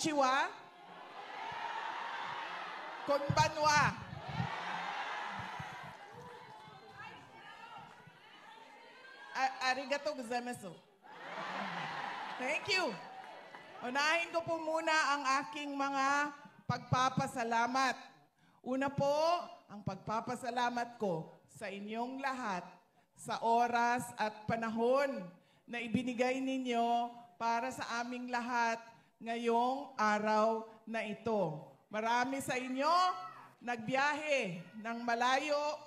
Konnichiwa. Konbanwa. Arigato gozaimasu. Thank you. Unahin ko po muna ang aking mga pagpapasalamat. Una po, ang pagpapasalamat ko sa inyong lahat sa oras at panahon na ibinigay ninyo para sa aming lahat ngayong araw na ito. Marami sa inyo nagbiyahe ng malayo,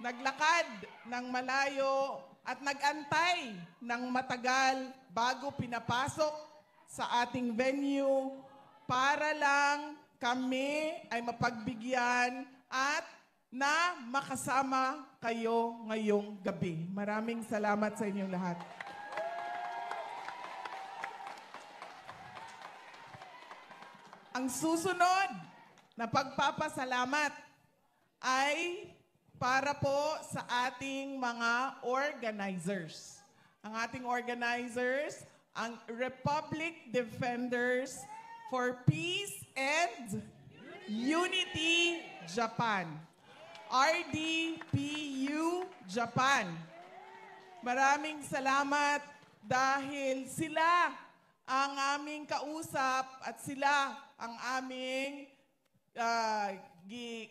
naglakad ng malayo, at nag-antay ng matagal bago pinapasok sa ating venue para lang kami ay mapagbigyan at na makasama kayo ngayong gabi. Maraming salamat sa inyong lahat. Ang susunod na pagpapasalamat ay para po sa ating mga organizers. Ang ating organizers, ang Republic Defenders for Peace and Unity Japan. RDPU Japan. Maraming salamat dahil sila ang aming kausap at sila ang aming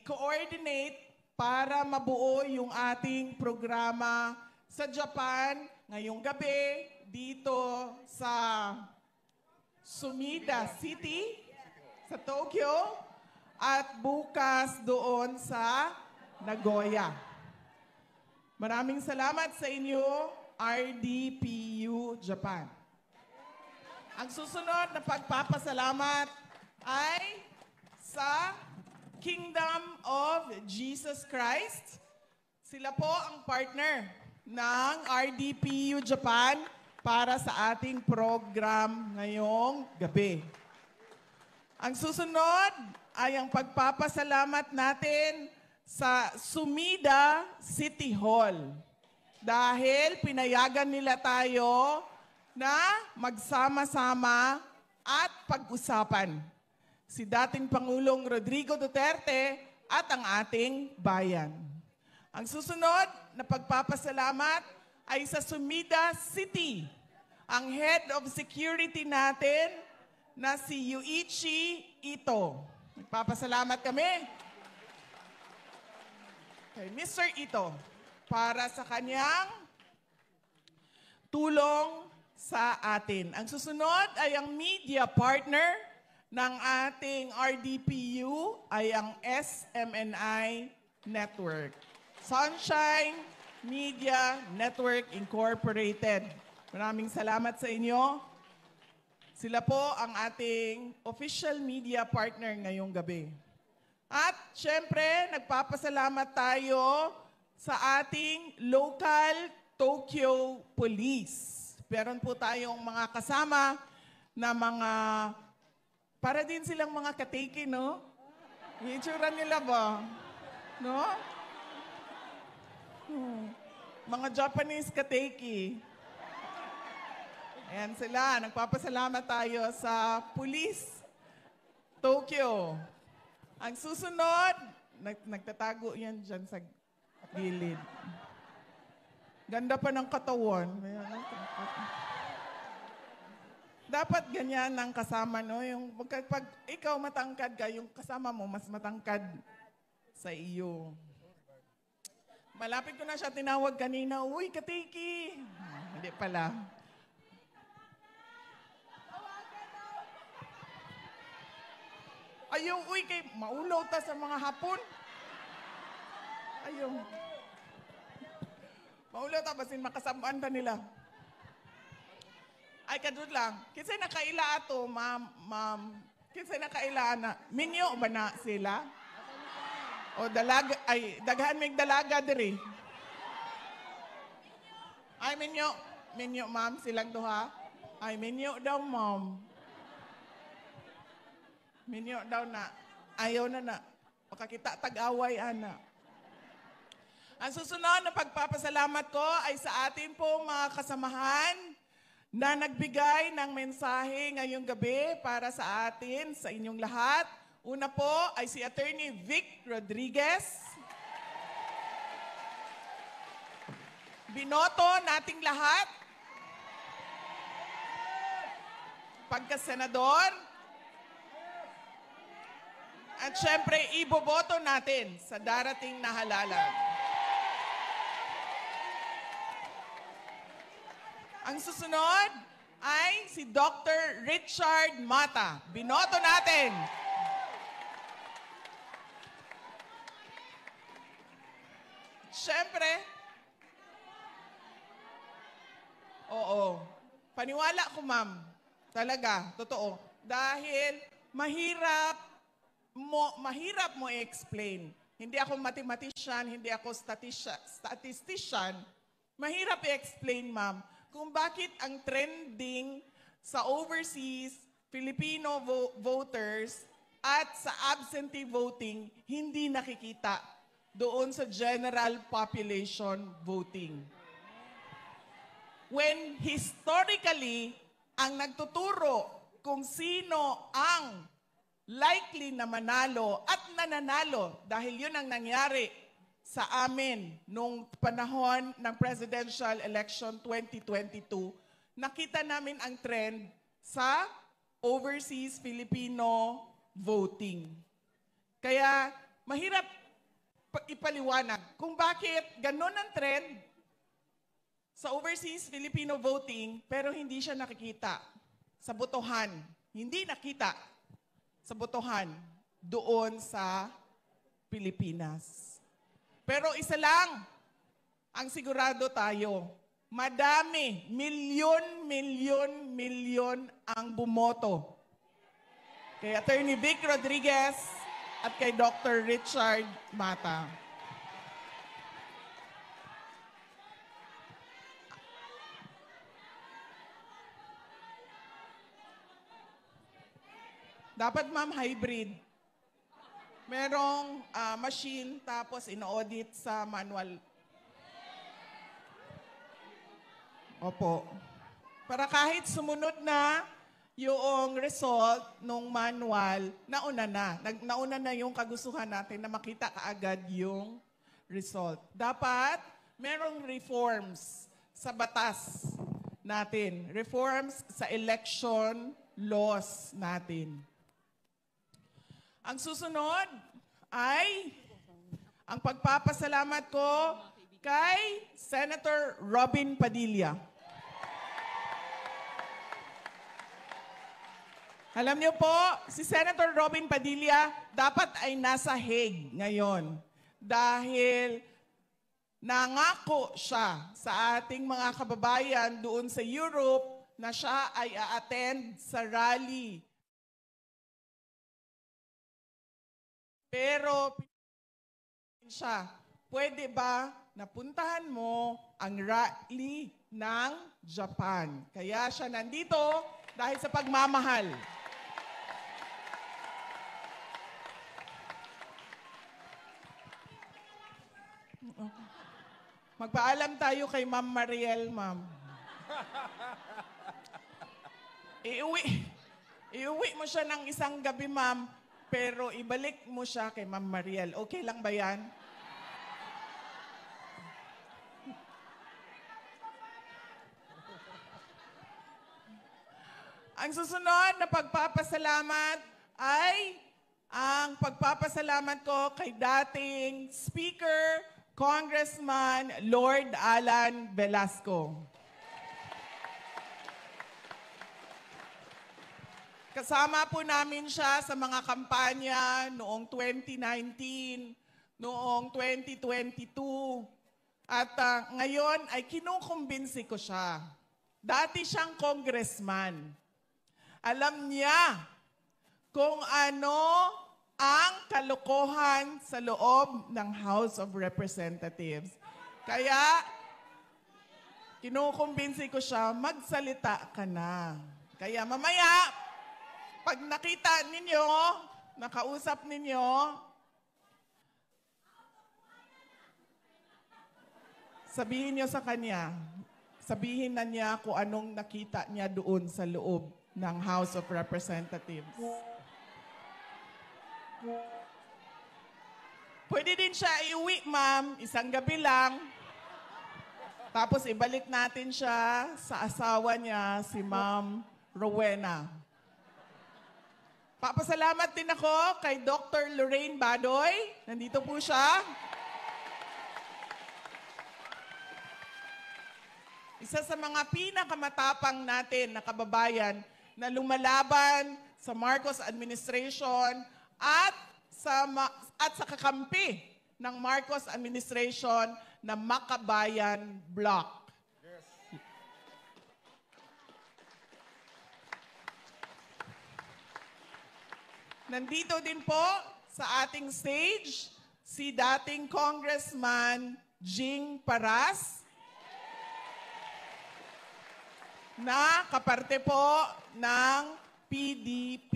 coordinate para mabuo yung ating programa sa Japan ngayong gabi dito sa Sumida City, sa Tokyo, at bukas doon sa Nagoya. Maraming salamat sa inyo, RDPU Japan. Ang susunod na pagpapasalamat ay sa Kingdom of Jesus Christ. Sila po ang partner ng RDPU Japan para sa ating program ngayong gabi. Ang susunod ay ang pagpapasalamat natin sa Sumida City Hall dahil pinayagan nila tayo na magsama-sama at pag-usapan si dating Pangulong Rodrigo Duterte at ang ating bayan. Ang susunod na pagpapasalamat ay sa Sumida City. Ang Head of Security natin na si Yuichi Ito. Nagpapasalamat kami kay Mr. Ito para sa kanyang tulong sa atin. Ang susunod ay ang media partner ng ating RDPU ay ang SMNI Network. Sunshine Media Network Incorporated. Maraming salamat sa inyo. Sila po ang ating official media partner ngayong gabi. At syempre, nagpapasalamat tayo sa ating local Tokyo Police. Meron po tayong mga kasama na mga para din silang mga kateki, no? Yung itsura nila ba? No? Mga Japanese kateki. Ayan sila. Nagpapasalamat tayo sa Police Tokyo. Ang susunod, nagtatago yan dyan sa gilid. Ganda pa ng katawan. Dapat ganyan ang kasama, no? Yung pag ikaw matangkad ka, yung kasama mo mas matangkad sa iyo. Malapit ko na siya tinawag kanina, uy, katiki. Hindi pala. Ayaw, uy, kay maulaw ta sa mga hapon. Ayaw. Maulaw ta, basin makasamaan ta nila. Ay, kadud lang. Kinsay nakaila ato, ma'am. Kinsay nakaila na. Minyo ba na sila? O dalaga, ay, daghan may dalaga diri. Ay, minyo. Minyo, ma'am, silang duha. Ay, minyo daw, ma'am. Minyo daw na. Ayaw na. Pakakita tag-away, ana. Ang susunod na pagpapasalamat ko ay sa ating pong mga kasamahan na nagbigay ng mensahe ngayong gabi para sa atin, sa inyong lahat. Una po ay si Attorney Vic Rodriguez. Binoto nating lahat. Pagka-senador. At syempre, iboboto natin sa darating na halalan. Ang susunod ay si Dr. Richard Mata. Binoto natin. Siyempre, oo. Paniwala ko, ma'am. Talaga, totoo. Dahil mahirap mo i-explain. Hindi ako mathematician, hindi ako statistician. Mahirap i-explain, ma'am, kung bakit ang trending sa overseas Filipino voters at sa absentee voting hindi nakikita doon sa general population voting. When historically, ang nagtuturo kung sino ang likely na manalo at nananalo dahil yun ang nangyari sa amin nung panahon ng presidential election 2022, nakita namin ang trend sa overseas Filipino voting. Kaya mahirap ipaliwanag kung bakit ganun ang trend sa overseas Filipino voting pero hindi siya nakikita sa botohan. Hindi nakita sa botohan doon sa Pilipinas. Pero isa lang ang sigurado tayo. Madami, milyon ang bumoto. Kay Attorney Vic Rodriguez at kay Dr. Richard Mata. Dapat, ma'am, hybrid. Merong machine tapos ino-audit sa manual. Opo. Para kahit sumunod na yung result nung manual, nauna na yung kagustuhan natin na makita kaagad yung result. Dapat merong reforms sa batas natin. Reforms sa election laws natin. Ang susunod ay ang pagpapasalamat ko kay Senator Robin Padilla. Alam niyo po, si Senator Robin Padilla dapat ay nasa Hague ngayon dahil nangako siya sa ating mga kababayan doon sa Europe na siya ay a-attend sa rally. Pero, siya, pwede ba napuntahan mo ang rally ng Japan? Kaya siya nandito dahil sa pagmamahal. Magpaalam tayo kay Ma'am Mariel, ma'am. Iuwi mo siya ng isang gabi, ma'am. Pero ibalik mo siya kay Ma'am Mariel. Okay lang ba yan? Ang susunod na pagpapasalamat ay ang pagpapasalamat ko kay dating Speaker, Congressman Lord Alan Velasco. Kasama po namin siya sa mga kampanya noong 2019, noong 2022. At ngayon ay kinukumbinsi ko siya. Dati siyang congressman. Alam niya kung ano ang kalokohan sa loob ng House of Representatives. Kaya kinukumbinsi ko siya, magsalita ka na. Kaya mamaya, pag nakita ninyo, nakausap ninyo, sabihin nyo sa kanya, sabihin na niya kung anong nakita niya doon sa loob ng House of Representatives. Pwede din siya iuwi, ma'am, isang gabi lang. Tapos ibalik natin siya sa asawa niya, si Ma'am Rowena. Papasalamat din ako kay Dr. Lorraine Badoy. Nandito po siya. Isa sa mga pinakamatapang natin na kababayan na lumalaban sa Marcos administration at sa kakampi ng Marcos administration na Makabayan Bloc. Yes. Nandito din po sa ating stage si dating Congressman Jing Paras na kaparte po ng PDP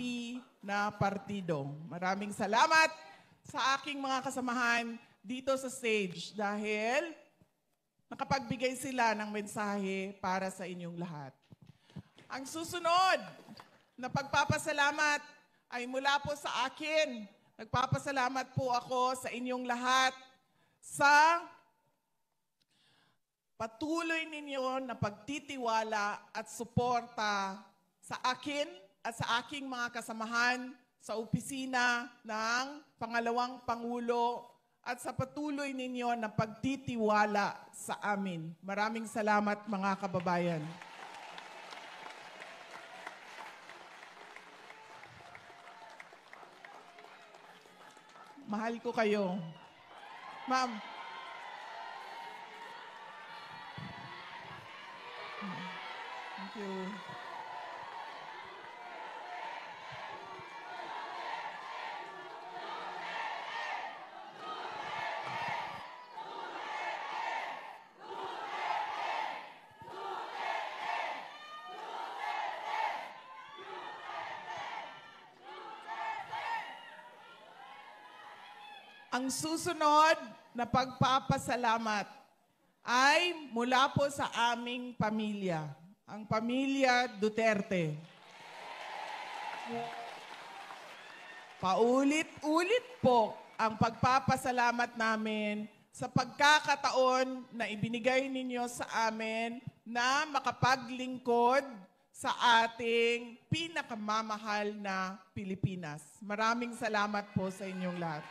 na partido. Maraming salamat sa aking mga kasamahan dito sa stage dahil nakapagbigay sila ng mensahe para sa inyong lahat. Ang susunod na pagpapasalamat ay mula po sa akin. Nagpapasalamat po ako sa inyong lahat sa patuloy ninyo na pagtitiwala at suporta sa akin at sa aking mga kasamahan sa opisina ng Pangalawang Pangulo at sa patuloy ninyo na pagtitiwala sa amin. Maraming salamat mga kababayan. Mahal ko kayo. Ma'am. Thank you. Ang susunod na pagpapasalamat ay mula po sa aming pamilya, ang pamilya Duterte. Paulit-ulit po ang pagpapasalamat namin sa pagkakataon na ibinigay ninyo sa amin na makapaglingkod sa ating pinakamamahal na Pilipinas. Maraming salamat po sa inyong lahat.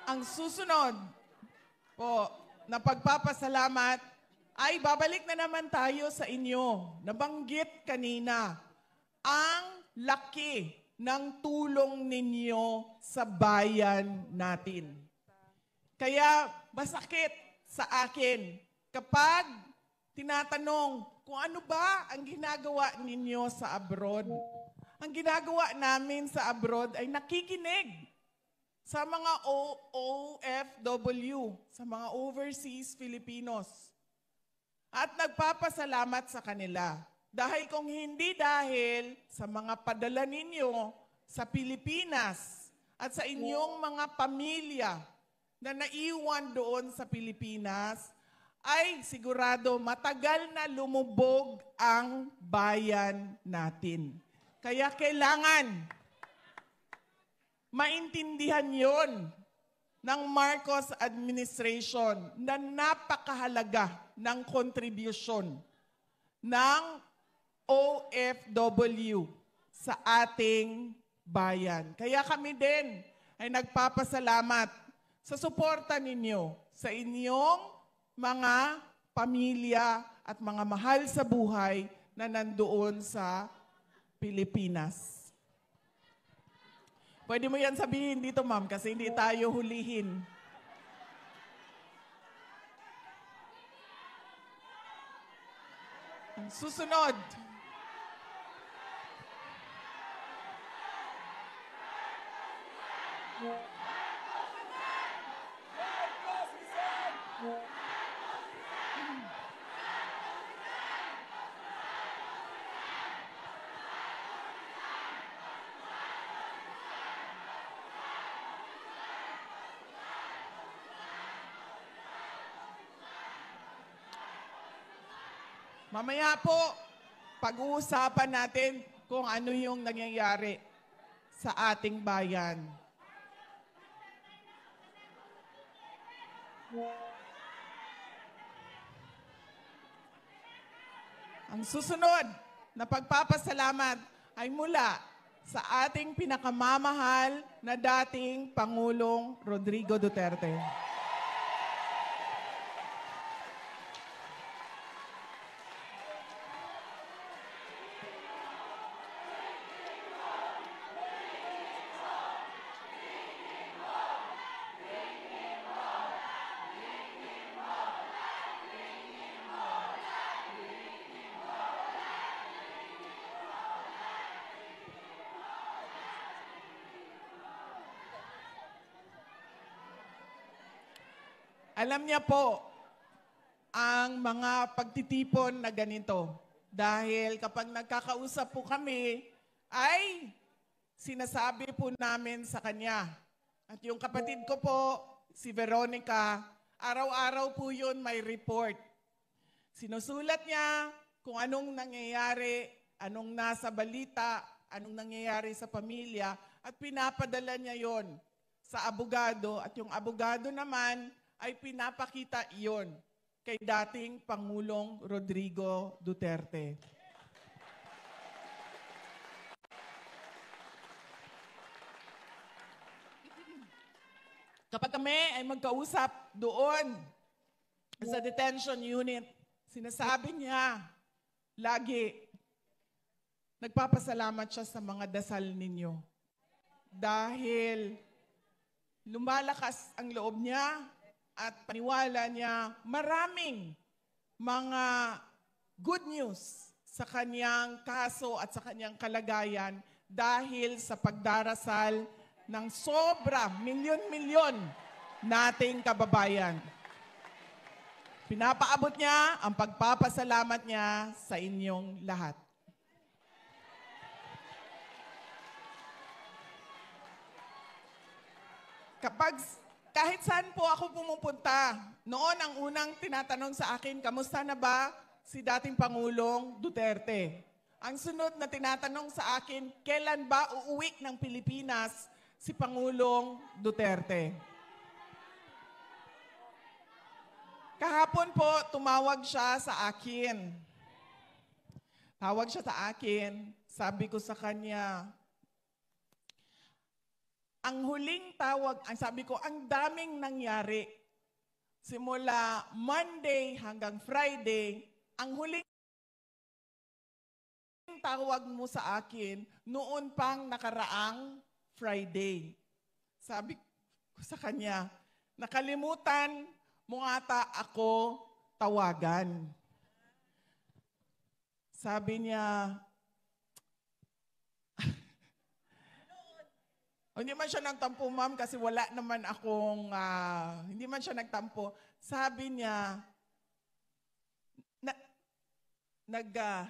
Ang susunod po na pagpapasalamat ay babalik na naman tayo sa inyo. Nabanggit kanina ang laki ng tulong ninyo sa bayan natin. Kaya masakit sa akin kapag tinatanong kung ano ba ang ginagawa ninyo sa abroad. Ang ginagawa namin sa abroad ay nakikinig sa mga OFW, sa mga overseas Filipinos. At nagpapasalamat sa kanila. Dahil kung hindi dahil sa mga padala ninyo sa Pilipinas at sa inyong mga pamilya na naiwan doon sa Pilipinas, ay sigurado matagal na lumubog ang bayan natin. Kaya kailangan maintindihan yon ng Marcos administration na napakahalaga ng kontribusyon ng OFW sa ating bayan. Kaya kami din ay nagpapasalamat sa suporta ninyo sa inyong mga pamilya at mga mahal sa buhay na nandoon sa Pilipinas. Pwede mo yan sabihin dito, ma'am, kasi hindi tayo hulihin. Ang susunod. Mamaya po, pag-uusapan natin kung ano yung nangyayari sa ating bayan. Ang susunod na pagpapasalamat ay mula sa ating pinakamamahal na dating Pangulong Rodrigo Duterte. Alam niya po ang mga pagtitipon na ganito. Dahil kapag nagkakausap po kami, ay sinasabi po namin sa kanya. At yung kapatid ko po, si Veronica, araw-araw po yun may report. Sinusulat niya kung anong nangyayari, anong nasa balita, anong nangyayari sa pamilya, at pinapadala niya yon sa abogado. At yung abogado naman, ay pinapakita iyon kay dating Pangulong Rodrigo Duterte. Kapag kami ay magkausap doon sa detention unit, sinasabi niya lagi, nagpapasalamat siya sa mga dasal ninyo. Dahil lumalakas ang loob niya, at paniwala niya maraming mga good news sa kanyang kaso at sa kanyang kalagayan dahil sa pagdarasal ng sobra, milyon-milyon nating kababayan. Pinapaabot niya ang pagpapasalamat niya sa inyong lahat. Kahit saan po ako pumupunta, noon ang unang tinatanong sa akin, kamusta na ba si dating Pangulong Duterte? Ang sunod na tinatanong sa akin, kailan ba uuwi ng Pilipinas si Pangulong Duterte? Kahapon po, tumawag siya sa akin. Tawag siya sa akin, sabi ko sa kanya, ang huling tawag, ang sabi ko, ang daming nangyari. Simula Monday hanggang Friday, ang huling tawag mo sa akin, noon pang nakaraang Friday. Sabi ko sa kanya, nakalimutan mo ata ako tawagan. Sabi niya, hindi man siya nagtampo, ma'am, kasi wala naman akong, hindi man siya nagtampo. Sabi niya,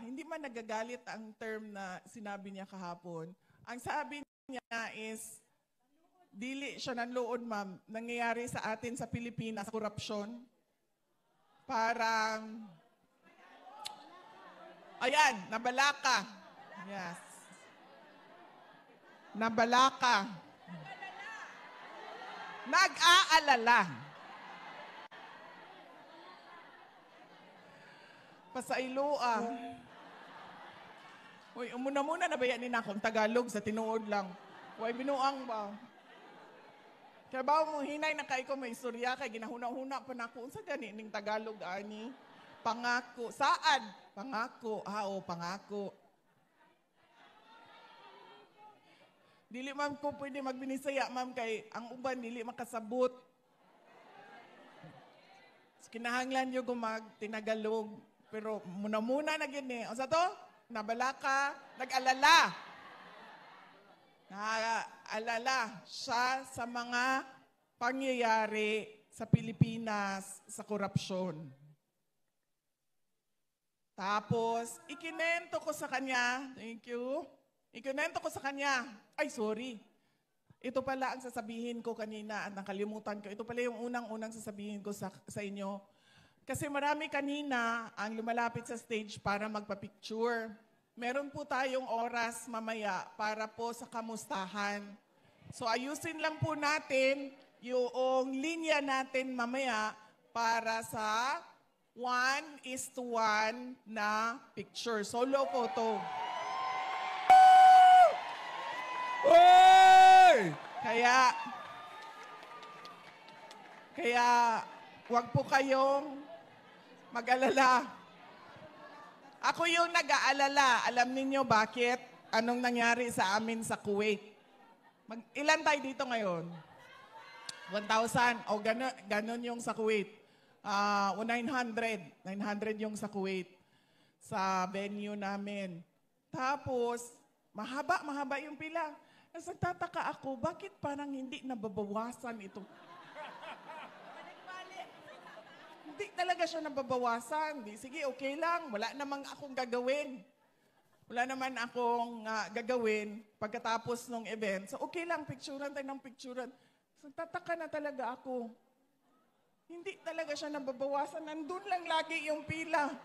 hindi man nagagalit ang term na sinabi niya kahapon. Ang sabi niya is, dili siya nanlood, ma'am. Nangyayari sa atin sa Pilipinas, korupsyon. Parang, ayan, nabalaka. Yes. Nabalaka. Nag-aalala. Pasailoa. Uy, umuna-muna na bayanin akong Tagalog sa tinuod lang. Uy, binuang ba? Kaya ba mo hinay na kay ko may istorya kay ginahuna-huna pa na ako. Unsa gani ning Tagalog ani? Pangako. Saad? Pangako. Pangako. Dili ma'am ko pwede magbinisaya, ma'am, kay ang uban dili makasabot. Kinahanglan nyo kung mag-tinagalog. Pero muna-muna na gini. O sa to, nabalaka, nag-alala. Nag-alala siya sa mga pangyayari sa Pilipinas sa korupsyon. Tapos, ikinento ko sa kanya, thank you, ikinento ko sa kanya, ay sorry, ito pala ang sasabihin ko kanina at nakalimutan ko. Ito pala yung unang-unang sasabihin ko sa inyo. Kasi marami kanina ang lumalapit sa stage para magpa-picture. Meron po tayong oras mamaya para po sa kamustahan. So ayusin lang po natin yung linya natin mamaya para sa 1:1 na picture. Solo photo. Oy! Kaya wag po kayong mag-alala. Ako yung nag-aalala. Alam niyo bakit? Anong nangyari sa amin sa Kuwait? Ilan tayo dito ngayon? 1,000. O ganun yung sa Kuwait. 900. 900 yung sa Kuwait. Sa venue namin. Tapos, mahaba yung pila. Nagtataka ako, bakit parang hindi nababawasan ito? Hindi talaga siya nababawasan. Sige, okay lang. Wala namang akong gagawin. Wala naman akong gagawin pagkatapos ng event. So, okay lang, picturean tayo ng picturean. So, tataka na talaga ako. Hindi talaga siya nababawasan. Nandun lang lagi yung pila.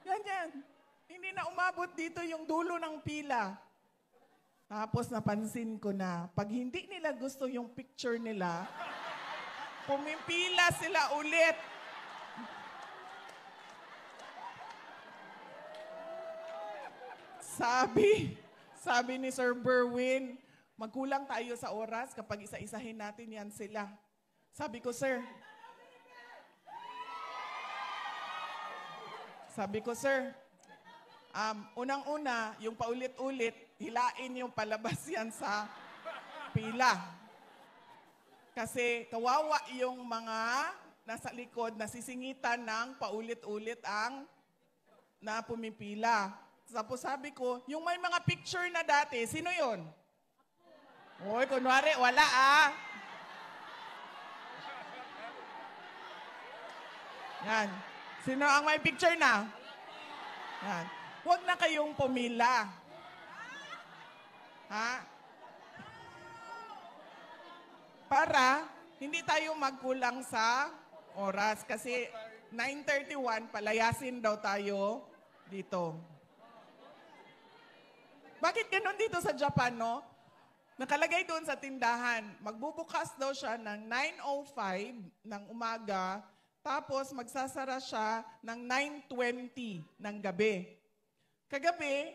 Yan. Hindi na umabot dito yung dulo ng pila. Tapos napansin ko na, pag hindi nila gusto yung picture nila, pumipila sila ulit. Sabi ni Sir Berwin, magkulang tayo sa oras kapag isa-isahin natin yan sila. Sabi ko, Sir, unang-una, yung paulit-ulit, hilain yung palabas yan sa pila. Kasi kawawa yung mga nasa likod na sisingitan ng paulit-ulit ang na pumipila. Tapos sabi ko, yung may mga picture na dati, sino yun? Hoy, kunwari, wala Yan. Sino ang may picture na? Yan. Huwag na kayong pumila. Ha? Para hindi tayo magkulang sa oras. Kasi 9:31, palayasin daw tayo dito. Bakit ganun dito sa Japan, no? Nakalagay doon sa tindahan, magbubukas daw siya ng 9:05 ng umaga, tapos magsasara siya ng 9:20 ng gabi. Kagabi,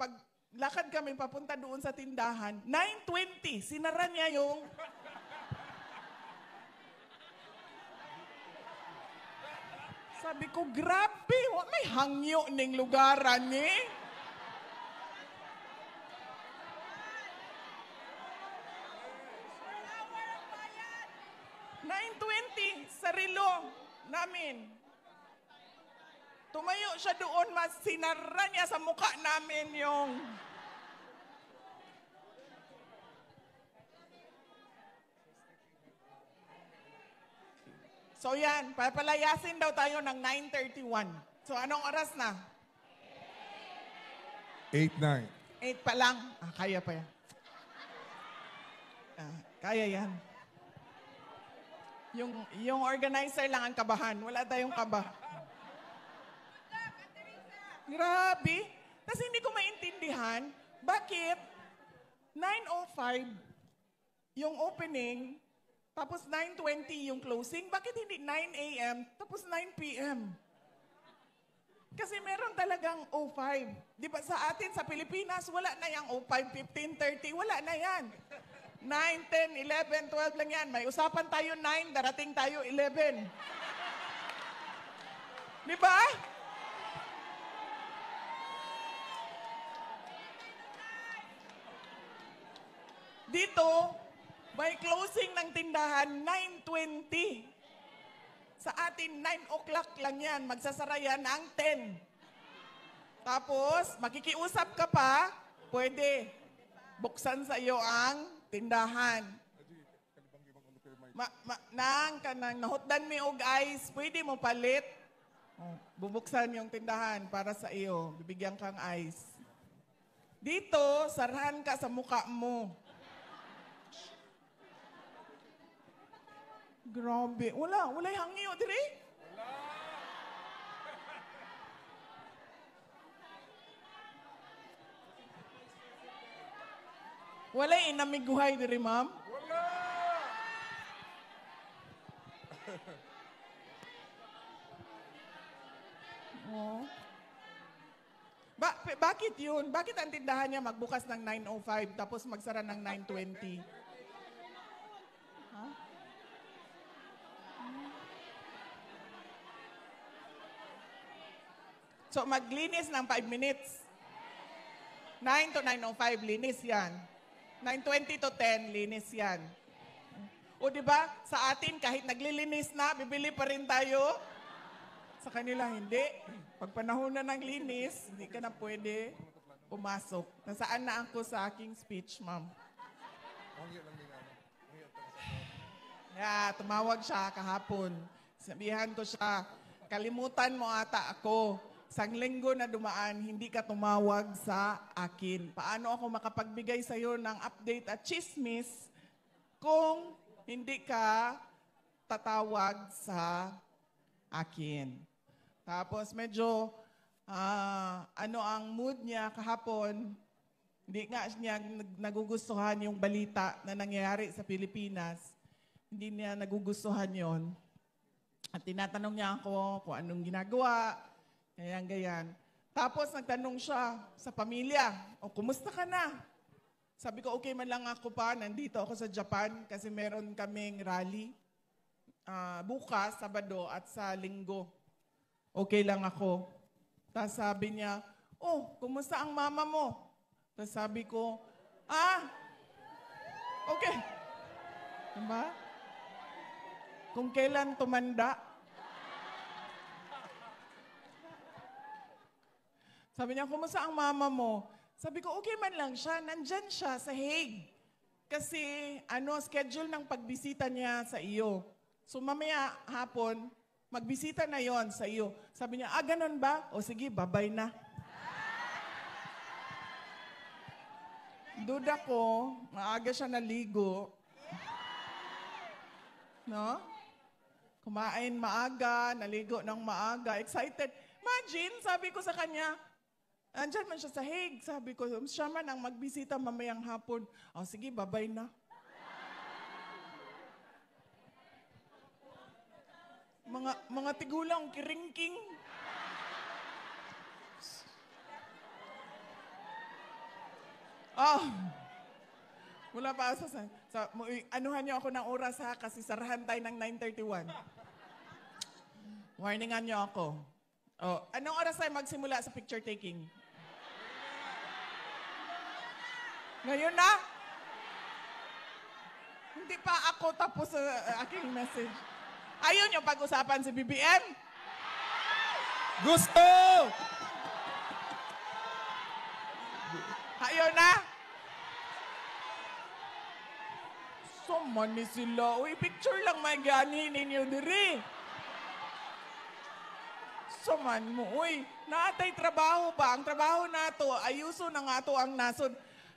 pag lakad kami papunta doon sa tindahan, 9:20, sinara niya yung... Sabi ko, grabe, may hangyo ning lugaran eh. 9:20 sa relo namin. Tumayo siya doon, mas sinara niya sa mukha namin yung... So yan, papalayasin daw tayo ng 9:31. So anong oras na? 8:09. 8 pa lang. Kaya pa yan. Kaya yan. Yung organizer lang ang kabahan. Wala tayong kaba. Grabe. Tapos hindi ko maintindihan, bakit 9:05 yung opening, tapos 9:20 yung closing, bakit hindi 9 a.m. tapos 9 p.m.? Kasi meron talagang 05. Di ba sa atin, sa Pilipinas, wala na yung 05, 15:30, wala na yan. 9, 10, 11, 12 lang yan. May usapan tayo 9, darating tayo 11. Di ba? Dito, may closing ng tindahan 9:20. Sa atin, 9 o'clock lang yan. Magsasara yan ng 10. Tapos, makikiusap ka pa, pwede. Buksan sa iyo ang tindahan. Kanang nahutdan mi og ice, pwede mo palit. Bubuksan yung tindahan para sa iyo. Bibigyan kang ice. Dito, sarahan ka sa mukha mo. Grabe. Wala hangyo, dire? Walay inamiguhay diri, ma'am. Oh. Bakit yun? Bakit ang tindahan niya magbukas ng 9:05 tapos magsara ng 9:20? Huh? So maglinis ng 5 minutes. 9 to 9:05, linis yan. 9:20 to 10, linis yan. O di ba sa atin kahit naglilinis na, bibili pa rin tayo. Sa kanila, hindi. Pag panahon na ng linis, hindi ka na pwede pumasok. Nasaan na ako sa aking speech, ma'am? Yeah, tumawag siya kahapon. Sabihan ko siya, kalimutan mo ata ako. Sang linggo na dumaan, hindi ka tumawag sa akin. Paano ako makapagbigay sa iyo ng update at chismis kung hindi ka tatawag sa akin? Tapos medyo, ano ang mood niya kahapon, hindi nga niya nagugustuhan yung balita na nangyayari sa Pilipinas. Hindi niya nagugustuhan yon. At tinatanong niya ako kung anong ginagawa, ganyan. Tapos nagtanong siya sa pamilya, o kumusta ka na? Sabi ko, okay man lang ako pa, nandito ako sa Japan kasi meron kaming rally bukas, Sabado at sa Linggo. Okay lang ako. Tapos sabi niya, oh, kumusta ang mama mo? Tapos sabi ko, okay. Diba? Kung kailan tumanda. Sabi niya, kumusta ang mama mo? Sabi ko, okay man lang siya. Nandyan siya sa Hague. Kasi, schedule ng pagbisita niya sa iyo. So, mamaya hapon, magbisita na yon sa iyo. Sabi niya, ganun ba? O sige, babay na. Duda ko, maaga siya naligo. No? Kumain maaga, naligo ng maaga, excited. Imagine, sabi ko sa kanya, andyan man siya sa Hague. Sabi ko, siya man ang magbisita mamayang hapon. O sige, babay na. Mga tigulang, kiringking. Wala pa anuhan niyo ako ng oras ha, kasi sarahan tayo ng 9:31. Warningan niyo ako. Anong oras tayo magsimula sa picture taking? Ngayon na? Hindi pa ako tapos sa aking message. Ayun yung pag-usapan si BBM? Gusto! Ayun na? So man ni sila. Uy, picture lang may gani ninyo diri. So man mo, uy, naatay trabaho ba? Ang trabaho nato, ayuso na nga to ang nasod.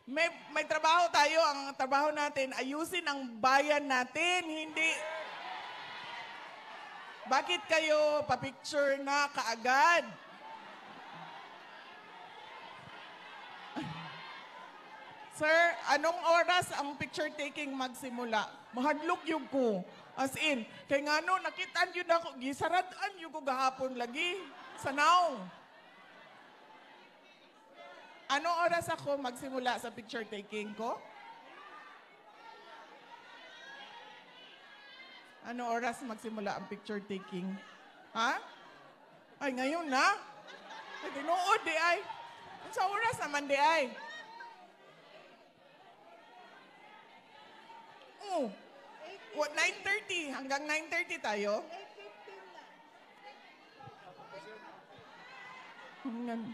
May trabaho tayo, ang trabaho natin, ayusin ang bayan natin, hindi... Bakit kayo pa-picture na kaagad? Sir, anong oras ang picture taking magsimula? Mahadlok yung ko. As in, kay nga no, nakitaan yun ako, gisaradaan yun ko gahapon lagi. Sanaw. Anong oras ako magsimula sa picture taking ko? Ano oras magsimula ang picture taking? Ha? Ay, ngayon na? Ay, tinuod di ay. Sa oras naman di ay. What, 9:30? Hanggang 9:30 tayo? 8:15 lang.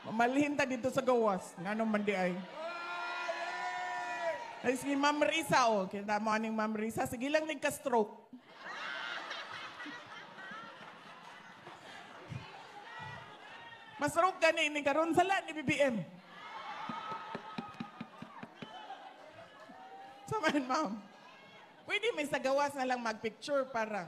Mamalhin ta dito sa gawas. Nga naman di ay. Ay, sige, Ma'am Risa, Kita mo aning Ma'am Risa. Sige lang, nagka-stroke. Masroke ka ni karon sala ni BBM. Samahan, ma'am. Pwede may sagawas na lang mag-picture para...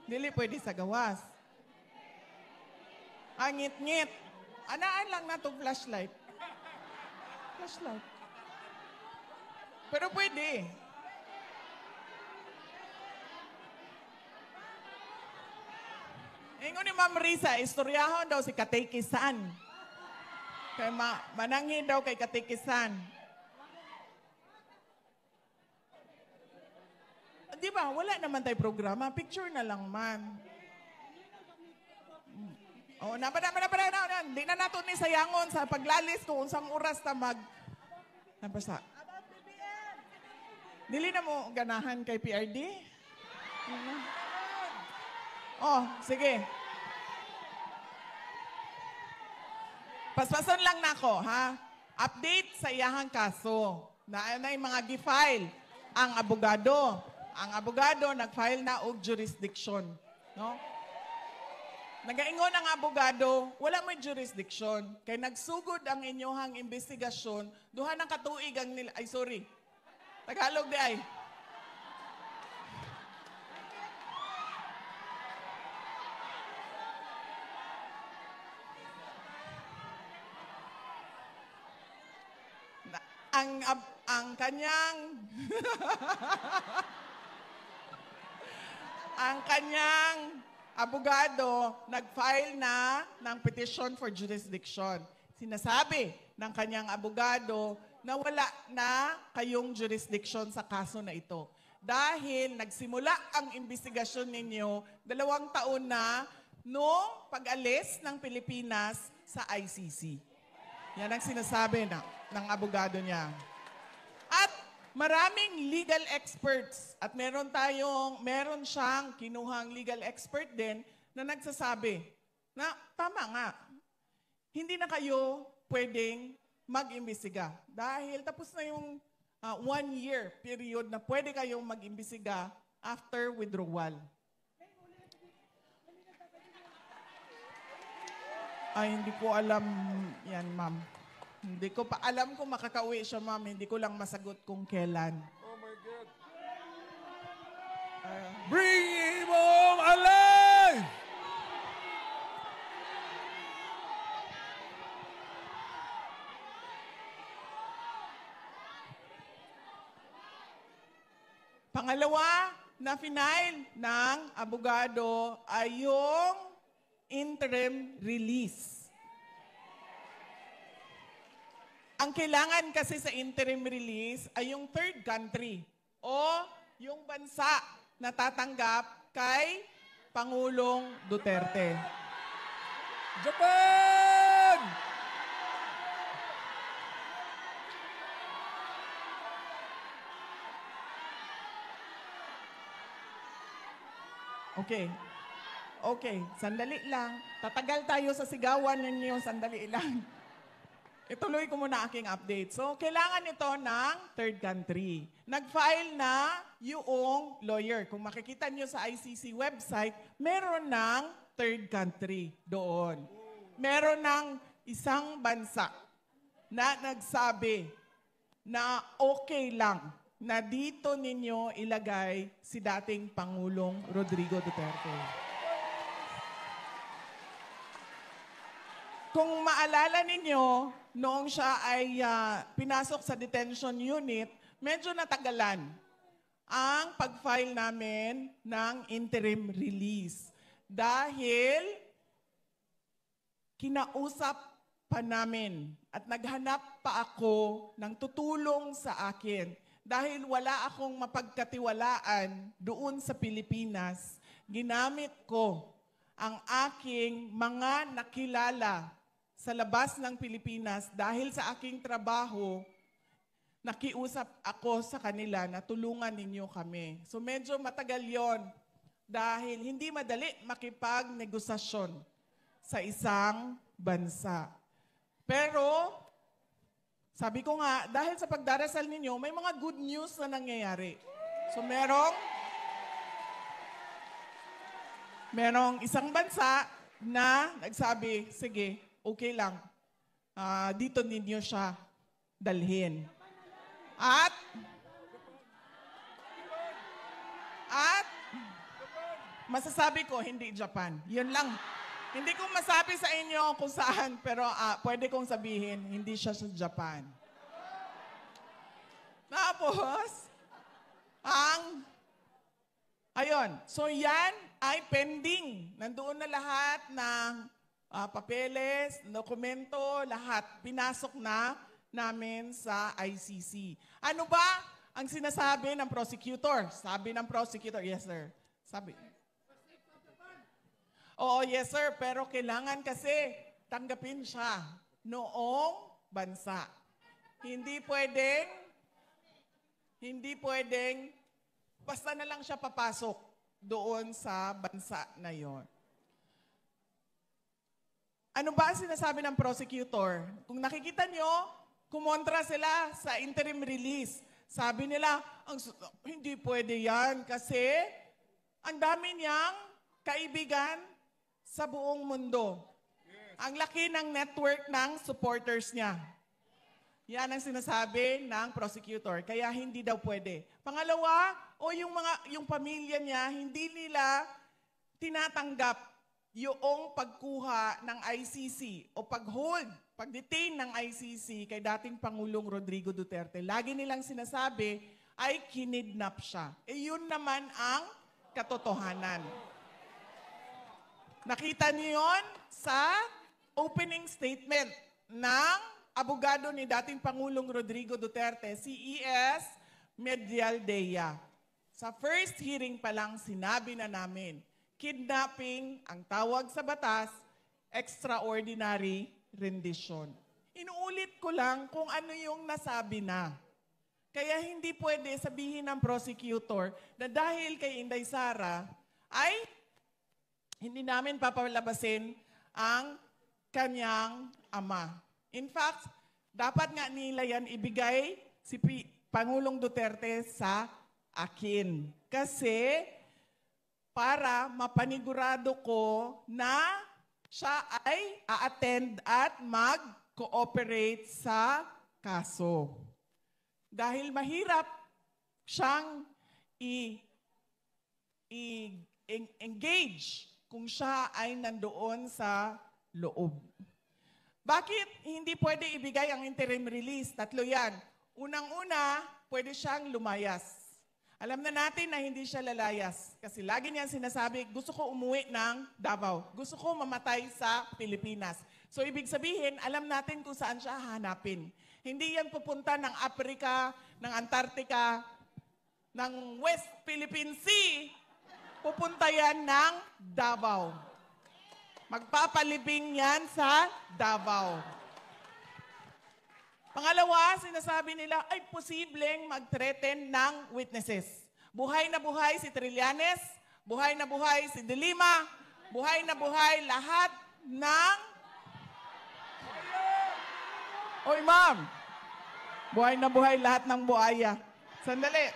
Dili pwede sa gawas. Ang ngit-ngit. Anaan lang na itong flashlight. Flashlight. Pero pwede. Ingon ni Ma'am Risa, istoryahon daw si Katekisan. Kay manangin daw kay Katekisan. Di ba, wala naman tayo programa. Picture na lang man. Oh, na. Di na nato ni sayangon sa paglalis kung unsang oras ta mag... Nabasa. Dili na mo ganahan kay PRD? Oh, sige. Paspason lang nako, ha? Update sa iyahang kaso. Na yung mga gi-file ang abogado. Ang abogado nag-file na og jurisdiction, no? Nagaingon ang abogado, wala may jurisdiction. Kay nagsugod ang inyohang investigasyon, duha ng katuig ang nila... Ay, sorry. Tagalog di ay. Ang kanyang ang kanyang abogado nag-file na ng petition for jurisdiction. Sinasabi ng kanyang abogado na wala na kayong jurisdiction sa kaso na ito. Dahil nagsimula ang investigasyon ninyo 2 taon na noong pag-alis ng Pilipinas sa ICC. Yan ang sinasabi ng abogado niya. At maraming legal experts at meron siyang kinuhang legal expert din na nagsasabi na tama nga, hindi na kayo pwedeng mag-imbestiga dahil tapos na yung 1-year period na pwede kayong mag-imbestiga after withdrawal. Ay, hindi ko alam yan, ma'am. Hindi ko pa alam kung makakauwi siya, ma'am. Hindi ko lang masagot kung kailan. Oh my God. Bring him home alive! Pangalawa na final ng abogado ay yung interim release. Ang kailangan kasi sa interim release ay yung third country o yung bansa na tatanggap kay Pangulong Duterte. Japan! Okay, sandali lang. Tatagal tayo sa sigawan ninyo, sandali lang. Ituloy ko muna aking update. So, kailangan ito ng third country. Nag-file na yung lawyer. Kung makikita nyo sa ICC website, meron ng third country doon. Meron ng isang bansa na nagsabi na okay lang na dito ninyo ilagay si dating Pangulong Rodrigo Duterte. Kung maalala ninyo, noong siya ay pinasok sa detention unit, medyo natagalan ang pag-file namin ng interim release. Dahil kinausap pa namin at naghanap pa ako ng tutulong sa akin. Dahil wala akong mapagkatiwalaan doon sa Pilipinas, ginamit ko ang aking mga nakilala sa labas ng Pilipinas dahil sa aking trabaho, nakiusap ako sa kanila na tulungan ninyo kami. So medyo matagal yon dahil hindi madali makipag-negosasyon sa isang bansa. Pero, sabi ko nga, dahil sa pagdarasal ninyo, may mga good news na nangyayari. So merong isang bansa na nagsabi, sige, okay lang. Dito ninyo siya dalhin. At Masasabi ko, hindi Japan. Yun lang. Hindi ko masabi sa inyo kung saan, pero pwede kong sabihin, hindi siya sa Japan. Tapos, ayun. So yan ay pending. Nandoon na lahat ng papeles, dokumento, lahat. Pinasok na namin sa ICC. Ano ba ang sinasabi ng prosecutor? Sabi ng prosecutor, yes sir. Sabi. Oo, yes sir, pero kailangan kasi tanggapin siya noong bansa. Hindi pwedeng, basta na lang siya papasok doon sa bansa na yon. Ano ba ang sinasabi ng prosecutor? Kung nakikita nyo, kumontra sila sa interim release. Sabi nila, hindi pwede yan kasi ang dami niyang kaibigan sa buong mundo. Ang laki ng network ng supporters niya. Yan ang sinasabi ng prosecutor. Kaya hindi daw pwede. Pangalawa, yung pamilya niya, hindi nila tinatanggap yung pagkuha ng ICC o pag-detain ng ICC kay dating Pangulong Rodrigo Duterte. Lagi nilang sinasabi ay kinidnap siya. Yun naman ang katotohanan. Nakita niyo yun sa opening statement ng abogado ni dating Pangulong Rodrigo Duterte, si E.S. Medialdea. Sa first hearing pa lang, sinabi na namin, kidnapping ang tawag sa batas, extraordinary rendition. Inuulit ko lang kung ano yung nasabi na. Kaya hindi pwede sabihin ng prosecutor na dahil kay Inday Sara ay hindi namin papalabasin ang kanyang ama. In fact, dapat nga nila yan ibigay si Pangulong Duterte sa akin. Kasi para mapanigurado ko na siya ay a-attend at mag-cooperate sa kaso. Dahil mahirap siyang i-engage kung siya ay nandoon sa loob. Bakit hindi pwede ibigay ang interim release? Tatlo yan. Unang-una, pwede siyang lumayas. Alam na natin na hindi siya lalayas. Kasi lagi niyan sinasabi, gusto ko umuwi ng Davao. Gusto ko mamatay sa Pilipinas. So ibig sabihin, alam natin kung saan siya hanapin. Hindi yan pupunta ng Africa, ng Antarctica, ng West Philippine Sea. Pupunta yan ng Davao. Magpapalibing yan sa Davao. Pangalawa, sinasabi nila, ay posibleng mag-threaten ng witnesses. Buhay na buhay si Trillanes, buhay na buhay si De Lima, buhay na buhay lahat ng... Oy, ma'am! Buhay na buhay lahat ng buhaya. Sandali.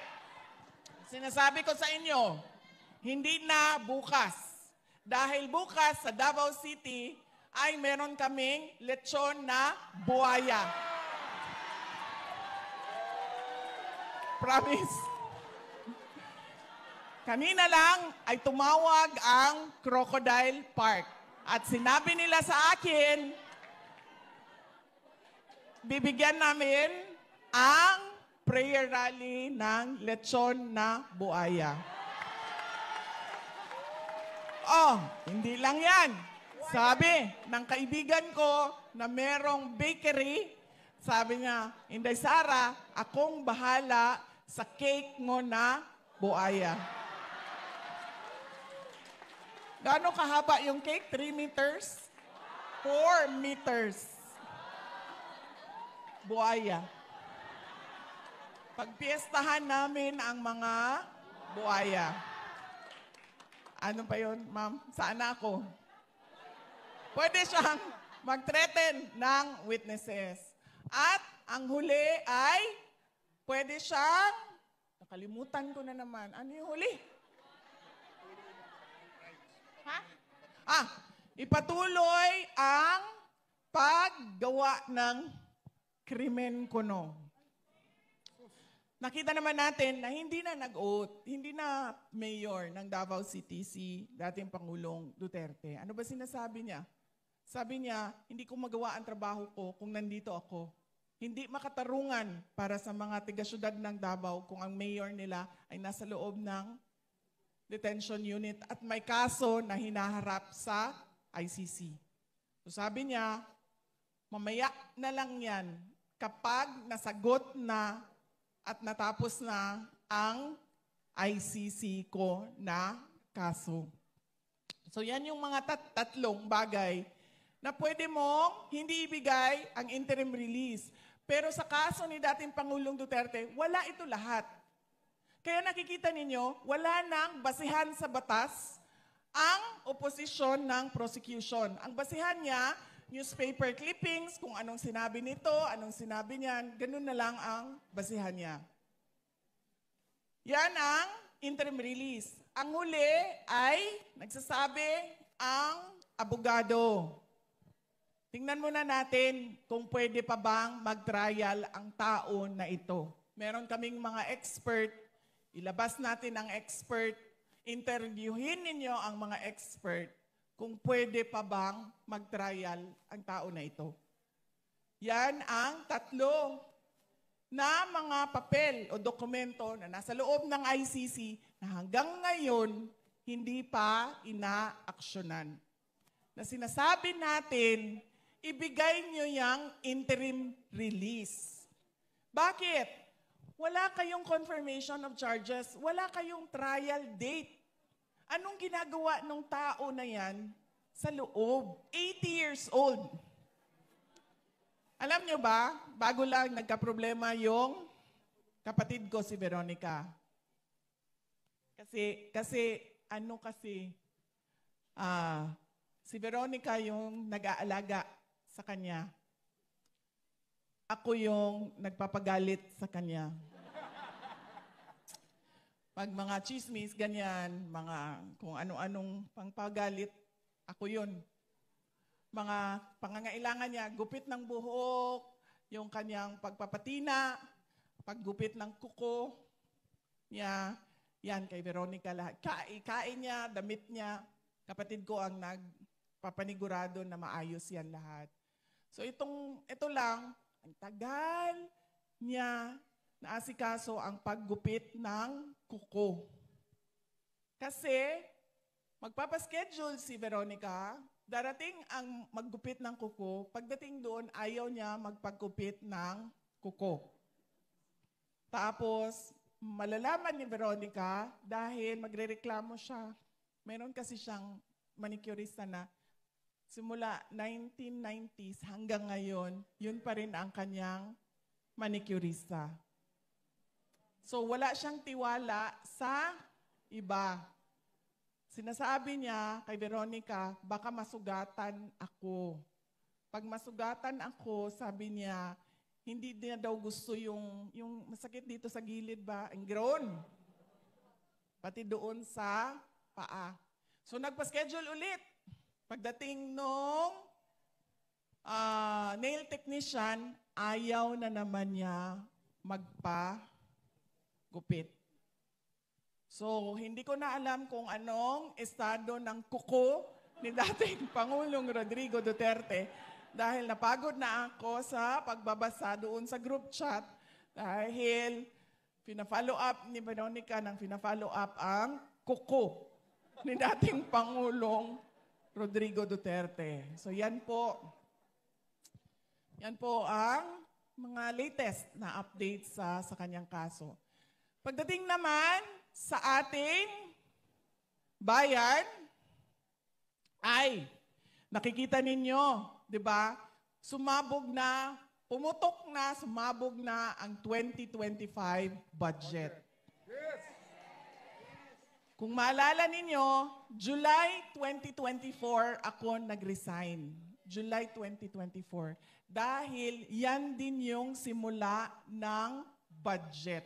Sinasabi ko sa inyo, hindi na bukas. Dahil bukas sa Davao City ay meron kaming lechon na buhaya. Promise. Kanina lang ay tumawag ang Crocodile Park. At sinabi nila sa akin, bibigyan namin ang prayer rally ng lechon na buhaya. Oh, hindi lang yan. Sabi ng kaibigan ko na merong bakery, sabi niya, Inday Sara, akong bahala sa cake mo na buhaya. Gaano kahaba yung cake? 3 meters? 4 meters. Buhaya. Pagpiestahan namin ang mga buhaya. Ano pa yun, ma'am? Saan ako? Pwede siyang mag-threaten ng witnesses. At ang huli ay pwede siyang, nakalimutan ko na naman, ano yung huli? Ha? Ipatuloy ang paggawa ng krimen kuno. nakita naman natin na hindi na nag-oath, hindi na mayor ng Davao City si dating Pangulong Duterte. Ano ba sinasabi niya? Sabi niya, hindi ko magawa ang trabaho ko kung nandito ako. Hindi makatarungan para sa mga tiga-syudad ng Davao kung ang mayor nila ay nasa loob ng detention unit at may kaso na hinaharap sa ICC. So sabi niya, mamaya na lang yan kapag nasagot na at natapos na ang ICC ko na kaso. So yan yung mga tatlong bagay na pwede mong hindi ibigay ang interim release. Pero sa kaso ni dating Pangulong Duterte, wala ito lahat. Kaya nakikita ninyo, wala nang basihan sa batas ang oposisyon ng prosecution. Ang basihan niya, newspaper clippings, kung anong sinabi nito, anong sinabi niyan, ganun na lang ang basihan niya. Yan ang interim release. Ang huli ay nagsasabi ang abogado. Tingnan muna natin kung pwede pa bang mag-trial ang tao na ito. Meron kaming mga expert, ilabas natin ang expert, interviewin ninyo ang mga expert kung pwede pa bang mag-trial ang tao na ito. Yan ang tatlo na mga papel o dokumento na nasa loob ng ICC na hanggang ngayon hindi pa inaaksyonan. Na sinasabi natin, ibigay nyo yung interim release. Bakit? Wala kayong confirmation of charges, wala kayong trial date. Anong ginagawa ng tao na yan sa loob? 80 years old. Alam nyo ba, bago lang nagka-problema yung kapatid ko si Veronica. Si Veronica yung nag-aalaga sa kanya. Ako yung nagpapagalit sa kanya. Pag mga chismis, ganyan, mga kung ano-anong pangpagalit, ako yun. Mga pangangailangan niya, gupit ng buhok, yung kanyang pagpapatina, paggupit ng kuko niya, yan kay Veronica lahat. Kain niya, damit niya, kapatid ko ang nagpapanigurado na maayos yan lahat. So ito lang, ang tagal niya naasikaso ang paggupit ng kuko. Kasi magpapaschedule si Veronica, darating ang maggupit ng kuko, pagdating doon ayaw niya magpaggupit ng kuko. Tapos malalaman ni Veronica dahil magrereklamo siya. Meron kasi siyang manicurista na simula 1990s hanggang ngayon, yun pa rin ang kanyang manicurista. So wala siyang tiwala sa iba. Sinasabi niya kay Veronica, baka masugatan ako. Pag masugatan ako, sabi niya, hindi niya daw gusto yung masakit dito sa gilid ba, ang groan. Pati doon sa paa. So nagpa-schedule ulit. Pagdating nung nail technician, ayaw na naman niya magpa-gupit. So, hindi ko na alam kung anong estado ng kuko ni dating Pangulong Rodrigo Duterte dahil napagod na ako sa pagbabasa doon sa group chat dahil pina-follow up ni Veronica ng pina-follow up ang kuko ni dating Pangulong Rodrigo Duterte. So yan po ang mga latest na updates sa kanyang kaso. Pagdating naman sa ating bayan, ay nakikita ninyo, di ba? Sumabog na ang 2025 budget. Kung maalala ninyo, July 2024 ako nag-resign. July 2024. Dahil yan din yung simula ng budget.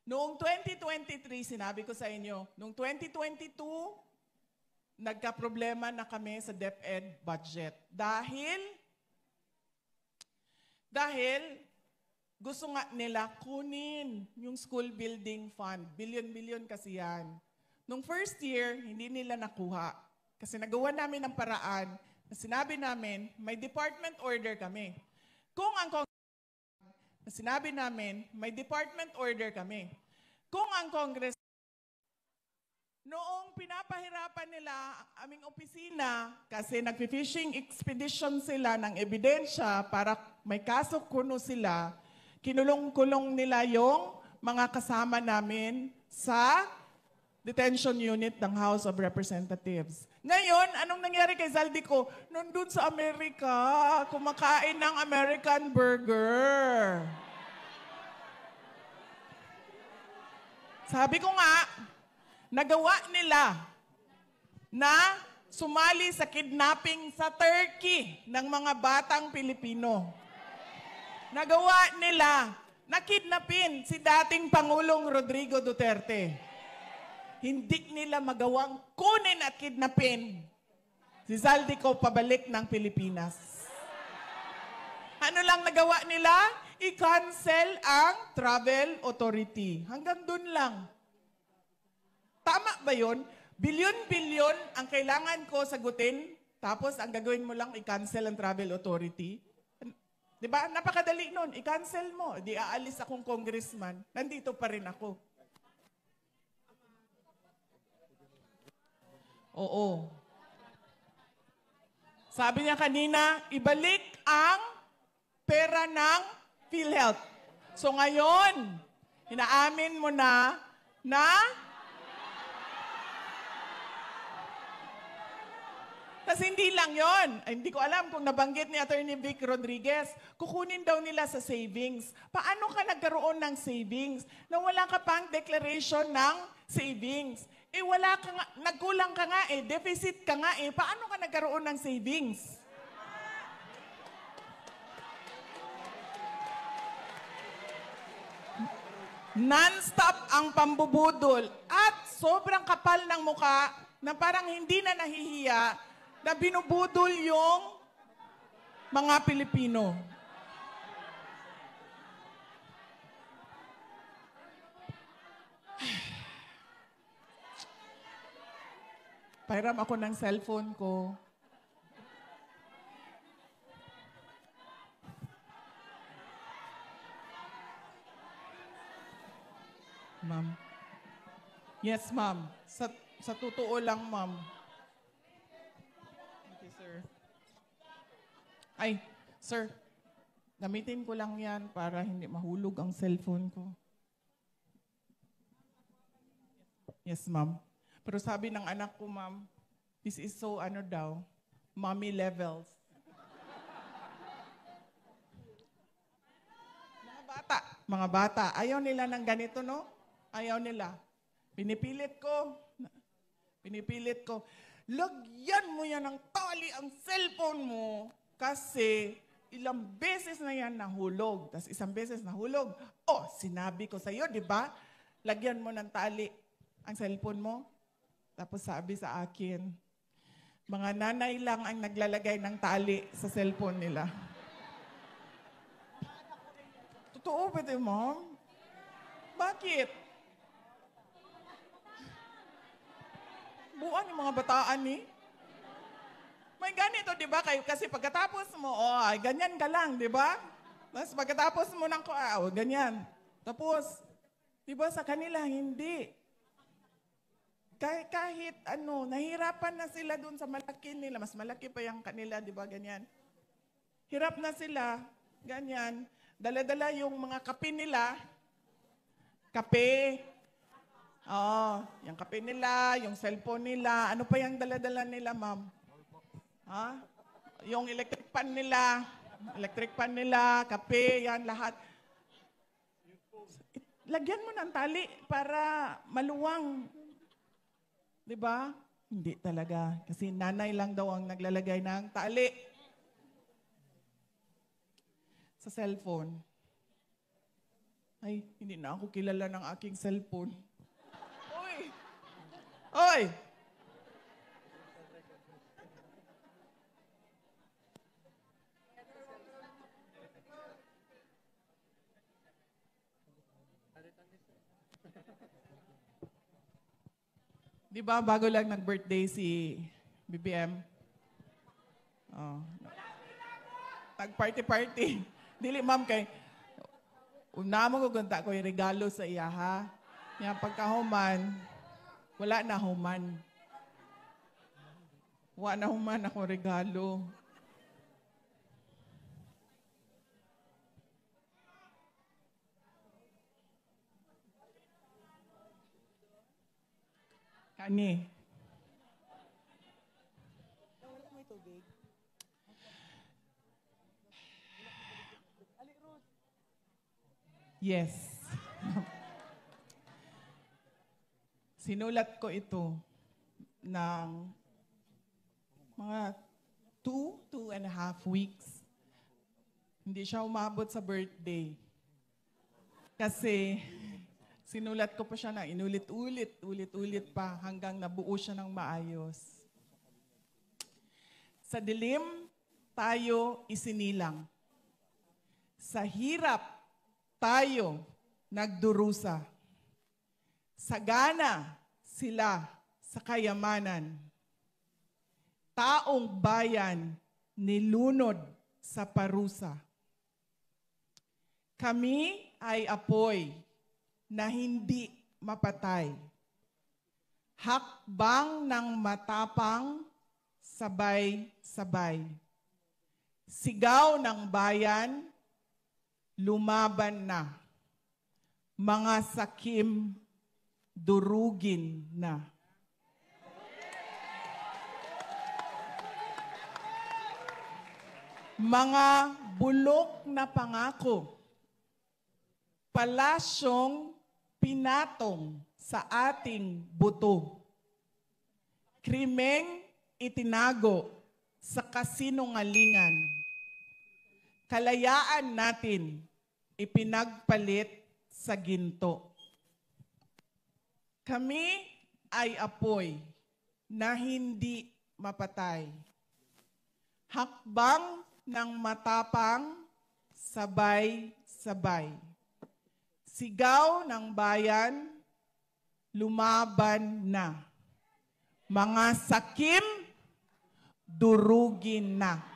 Noong 2023, sinabi ko sa inyo, noong 2022, nagka-problema na kami sa DepEd budget. Dahil gusto nga nila kunin yung school building fund. Billion-billion kasi yan. Nung first year, hindi nila nakuha. Kasi nagawa namin ng paraan na sinabi namin, may department order kami. Kung ang na sinabi namin, may department order kami. Kung ang Congress, noong pinapahirapan nila ang aming opisina kasi nag-fishing expedition sila ng ebidensya para may kaso kuno sila, kinulong-kulong nila yung mga kasama namin sa detention unit ng House of Representatives. Ngayon, anong nangyari kay Zaldico? Nandun sa Amerika, kumakain ng American burger. Sabi ko nga, nagawa nila na sumali sa kidnapping sa Turkey ng mga batang Pilipino. Nagawa nila na kidnapin si dating Pangulong Rodrigo Duterte. Hindi nila magawang kunin at kidnapin si Zaldico pabalik ng Pilipinas. Ano lang nagawa nila? I-cancel ang travel authority. Hanggang dun lang. Tama ba yun? Bilyon-bilyon ang kailangan ko sagutin, tapos ang gagawin mo lang i-cancel ang travel authority. Diba? Napakadali nun. I-cancel mo. Di aalis akong congressman. Nandito pa rin ako. Oo. Sabi niya kanina, ibalik ang pera ng PhilHealth. So ngayon, inaamin mo na kasi hindi lang yon. Ay, hindi ko alam kung nabanggit ni Attorney Vic Rodriguez, kukunin daw nila sa savings. Paano ka nagkaroon ng savings na wala ka pang declaration ng savings? Eh wala ka nga, nagkulang ka nga eh, deficit ka nga eh, paano ka nagkaroon ng savings? Non-stop ang pambubudol at sobrang kapal ng muka na parang hindi na nahihiya na binubudol yung mga Pilipino. Pairam ako ng cellphone ko. Ma'am. Yes, ma'am. Sa totoo lang, ma'am. Thank you, sir. Ay, sir. Gamitin ko lang yan para hindi mahulog ang cellphone ko. Yes, ma'am. Pero sabi ng anak ko, ma'am, this is so, mommy levels. Mga bata, ayaw nila ng ganito, no? Ayaw nila. Pinipilit ko, lagyan mo yan ng tali ang cellphone mo kasi ilang beses na yan nahulog. Tapos isang beses nahulog. Oh, sinabi ko sa'yo, di ba? Lagyan mo ng tali ang cellphone mo. Tapos sabi sa akin, mga nanay lang ang naglalagay ng tali sa cellphone nila. Totoo ba ito, ma'am? Bakit? Buwan yung mga bataan eh. May ganito, di ba? Kasi pagkatapos mo, ganyan ka lang, di ba? Tapos pagkatapos mo ng ganyan. Tapos, di ba sa kanila, hindi. Kahit nahirapan na sila dun sa malaki nila. Mas malaki pa yung kanila, di ba, ganyan. Hirap na sila, ganyan. Dala-dala yung mga kape nila. Kape. Yung kape nila, yung cellphone nila. Ano pa yung dala-dala nila, ma'am? Yung electric pan nila, kape, yan lahat. Lagyan mo ng tali para maluwang. Diba? Hindi talaga. Kasi nanay lang daw ang naglalagay ng tali sa cellphone. Ay, hindi na ako kilala ng aking cellphone. Oy! Di ba bago lang nag-birthday si BBM? Oh. Nag-party-party. Dili ma'am kay una mo gugunta ko yung regalo sa iya ha. Yang pagkahuman, wala na human. Wala na human ako regalo. Kani. Yes. Sinulat ko ito ng mga 2.5 weeks. Hindi siya umabot sa birthday. Kasi sinulat ko pa siya na ulit-ulit pa hanggang nabuo siya ng maayos. Sa dilim, tayo isinilang. Sa hirap, tayo nagdurusa. Sagana sila sa kayamanan. Taong bayan nilunod sa parusa. Kami ay apoy na hindi mapatay. Hakbang ng matapang, sabay-sabay. Sigaw ng bayan, lumaban na. Mga sakim, durugin na. Mga bulok na pangako, palasyong pinatong sa ating buto. Krimeng itinago sa kasinungalingan. Kalayaan natin ipinagpalit sa ginto. Kami ay apoy na hindi mapatay. Hakbang ng matapang, sabay-sabay. Sigaw ng bayan, lumaban na. Mga sakim, durugin na.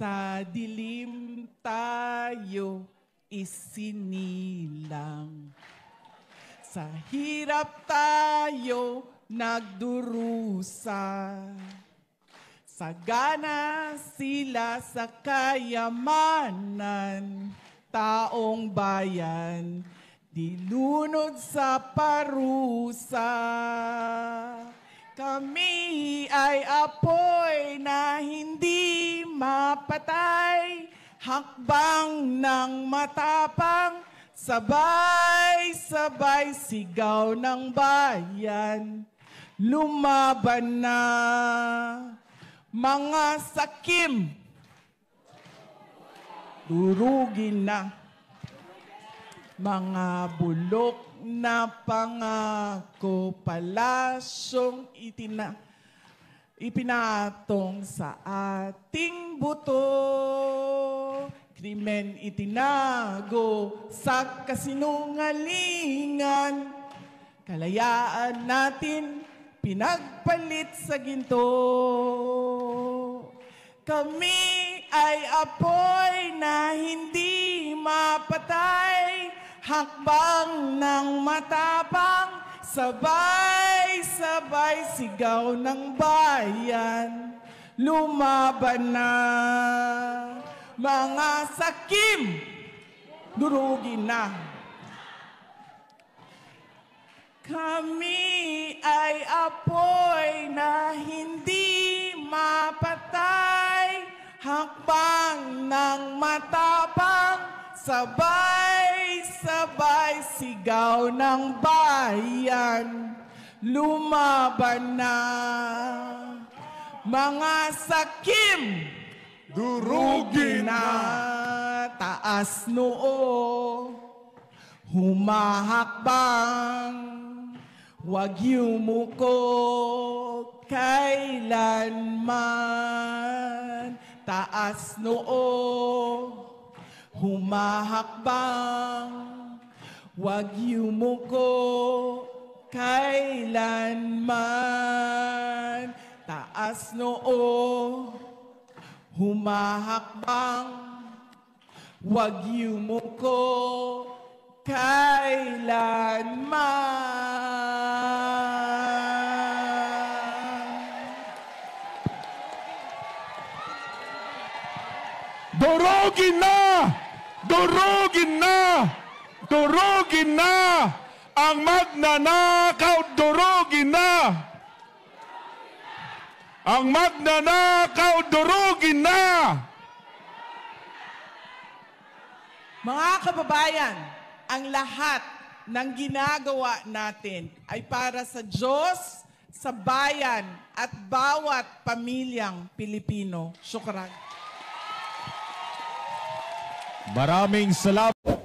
Sa dilim tayo isinilang. Sa hirap tayo nagdurusa. Sagana sila sa kayamanan. Taong bayan, dilunod sa parusa. Kami ay apoy na hindi mapatay, hakbang ng matapang, sabay-sabay sigaw ng bayan, lumaban na. Mga sakim, durugin na. Mga bulok na pangako, palasyong ipinatong sa ating buto. Krimen itinago sa kasinungalingan. Kalayaan natin pinagpalit sa ginto. Kami ay apoy na hindi mapatay, hakbang ng matapang, sabay-sabay sigaw ng bayan, lumaban na. Mga sakim, durugin na. Kami ay apoy na hindi mapatay, hakbang ng matapang, sabay-sabay sigaw ng bayan, lumaban na. Mga sakim, durugin na. Taas noo, humahakbang, Huwag yumuko kailanman, taas noo, humahakbang. Huwag yumuko kailanman, taas noo, humahakbang. Huwag yumuko kailanman. Durugin na! Durugin na! Durugin na! Ang magnanakaw, durugin na! Ang magnanakaw, durugin na! Mga kababayan, ang lahat ng ginagawa natin ay para sa Diyos, sa bayan, at bawat pamilyang Pilipino. Syukran. Maraming salamat.